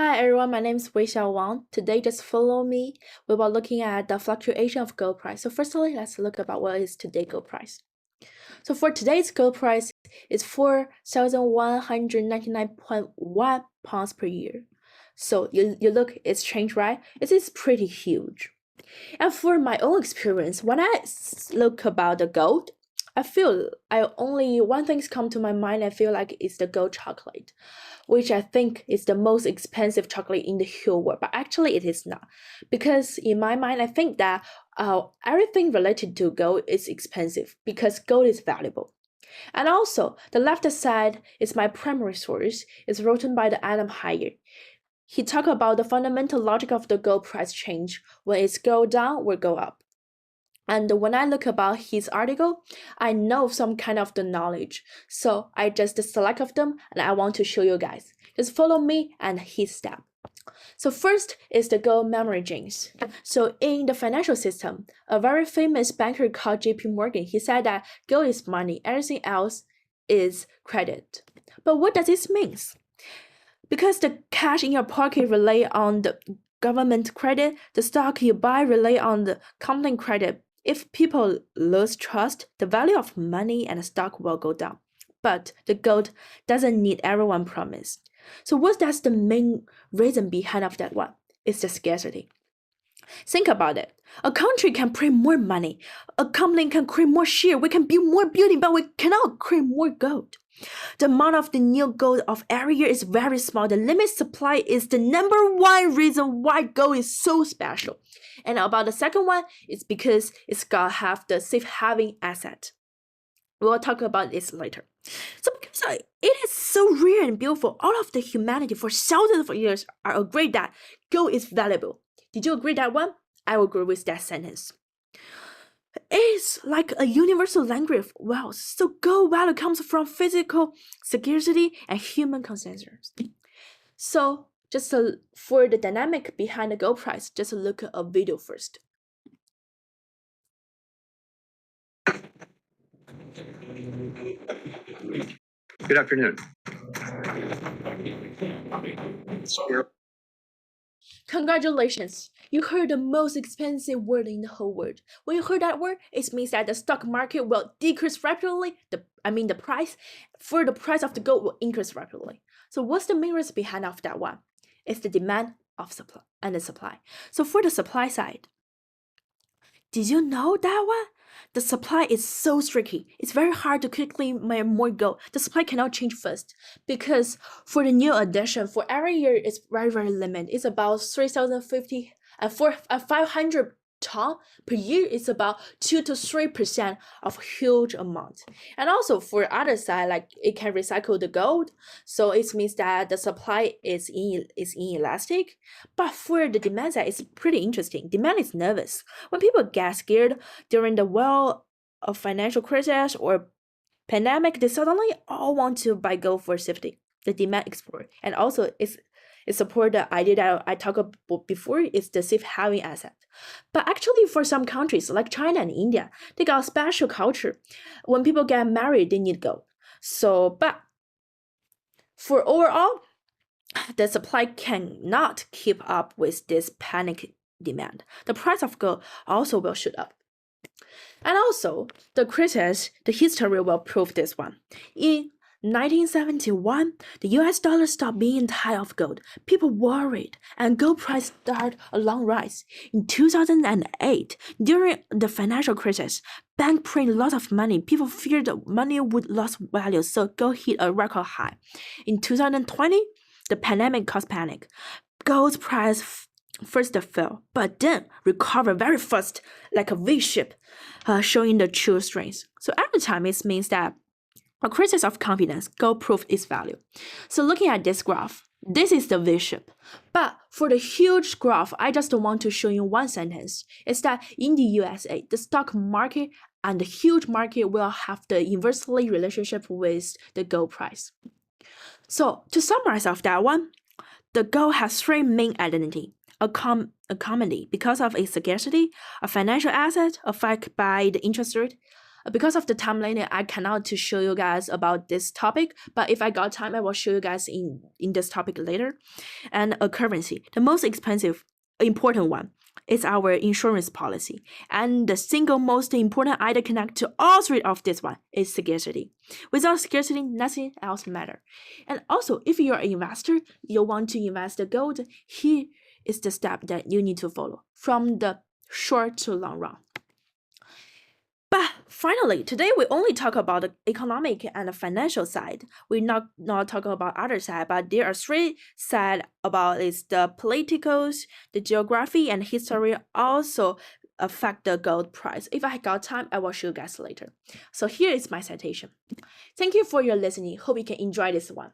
Hi everyone, my name is Weixiao Wang. Today, just follow me. We will looking at the fluctuation of gold price. So firstly, let's look about what is today gold price. So for today's gold price is 4,199.1 pounds per year. So you look, it's changed, right? It is pretty huge. And for my own experience, when I look about the gold, I feel only one thing's come to my mind. I feel like it's the gold chocolate, which I think is the most expensive chocolate in the whole world. But actually, it is not, because in my mind, I think that everything related to gold is expensive because gold is valuable. And also, the left side is my primary source. It's written by the Adam Higher. He talked about the fundamental logic of the gold price change when it's go down or go up. And when I look about his article, I know some kind of the knowledge. So I just select of them and I want to show you guys. Just follow me and his step. So first is the gold memory genes. So in the financial system, a very famous banker called JP Morgan, he said that gold is money, everything else is credit. But what does this mean? Because the cash in your pocket rely on the government credit, the stock you buy rely on the company credit. If people lose trust, the value of money and stock will go down. But the gold doesn't need everyone promised. So that's the main reason behind of that one? It's the scarcity. Think about it. A country can print more money. A company can create more share. We can build more building, but we cannot create more gold. The amount of the new gold of every year is very small. The limit supply is the number one reason why gold is so special. And about the second one, it's because it's got have the safe haven asset. We'll talk about this later. So because it is so rare and beautiful, all of the humanity for thousands of years are agreed that gold is valuable. Did you agree that one? I will agree with that sentence. It's like a universal language of wealth. So gold value comes from physical scarcity and human consensus. So just for the dynamic behind the gold price, just look at a video first. Good afternoon. Congratulations! You heard the most expensive word in the whole world. When you heard that word, it means that the stock market will decrease rapidly. The price of the gold will increase rapidly. So what's the main reason behind of that one? It's the demand of supply and the supply. So for the supply side, did you know that one? The supply is so tricky. It's very hard to quickly make more gold. The supply cannot change fast because for the new addition, for every year, it's very limited. It's about 3,050 and for 500 ton per year, it's about 2 to 3% of huge amount. And also for other side, like it can recycle the gold, so it means that the supply is inelastic. But for the demand side, it's pretty interesting. Demand is nervous. When people get scared during the well of financial crisis or pandemic, they suddenly all want to buy gold for safety. The demand explodes, and also it support the idea that I talked about before, is the safe haven asset. But actually, for some countries like China and India, they got a special culture. When people get married, they need gold. So, but for overall, the supply cannot keep up with this panic demand. The price of gold also will shoot up. And also, the history will prove this one. In 1971, the US dollar stopped being the high of gold. People worried, and gold price started a long rise. In 2008, during the financial crisis, bank printed lots of money. People feared the money would lose value, so gold hit a record high. In 2020, the pandemic caused panic. Gold's price first fell, but then recovered very fast, like a V-shape, showing the true strength. So every time it means that a crisis of confidence, gold proved its value. So looking at this graph, this is the V-shape. But for the huge graph, I just want to show you one sentence. It's that in the USA, the stock market and the huge market will have the inversely relationship with the gold price. So to summarize of that one, the gold has three main identity. A commodity because of its scarcity, a financial asset affected by the interest rate, Because of the time limit, I cannot to show you guys about this topic, but if I got time, I will show you guys in this topic later. And a currency, the most expensive, important one, is our insurance policy. And the single most important item connected to all three of this one is scarcity. Without scarcity, nothing else matter. And also, if you're an investor, you want to invest the gold, here is the step that you need to follow from the short to long run. But finally, today we only talk about the economic and the financial side. We're not talking about other side, but there are three sides about is the politicals, the geography, and history also affect the gold price. If I got time, I will show you guys later. So here is my citation. Thank you for your listening. Hope you can enjoy this one.